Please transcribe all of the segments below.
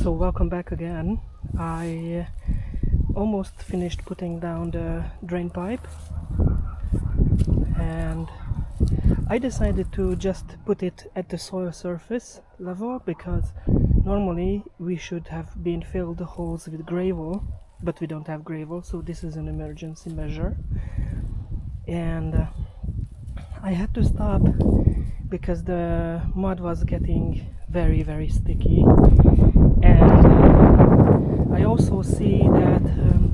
So welcome back again. I almost finished putting down the drain pipe, and I decided to just put it at the soil surface level because normally we should have been filled the holes with gravel, but we don't have gravel, so this is an emergency measure. And I had to stop because the mud was getting very sticky, and I also see that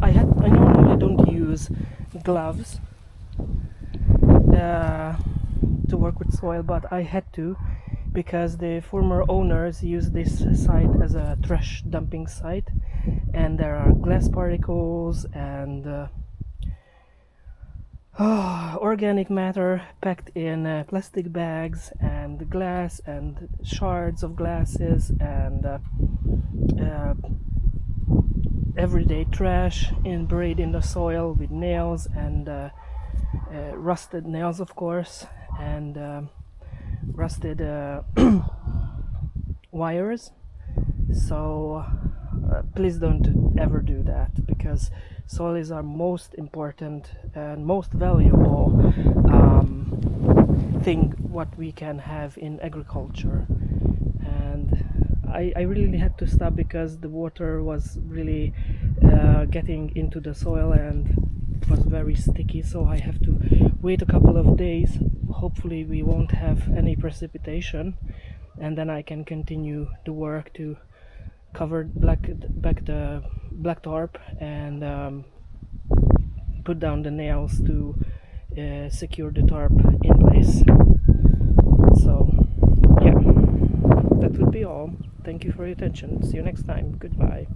I normally don't use gloves to work with soil, but I had to because the former owners used this site as a trash dumping site, and there are glass particles and organic matter packed in plastic bags and glass and shards of glasses and everyday trash buried in the soil with nails and rusted nails, of course, and rusted wires. So please don't ever do that, because soil is our most important and most valuable thing what we can have in agriculture. And I really had to stop because the water was really getting into the soil and it was very sticky, so I have to wait a couple of days. Hopefully we won't have any precipitation, and then I can continue the work to cover back the black tarp and put down the nails to secure the tarp in place. So yeah, that would be all. Thank you for your attention. See you next time. Goodbye.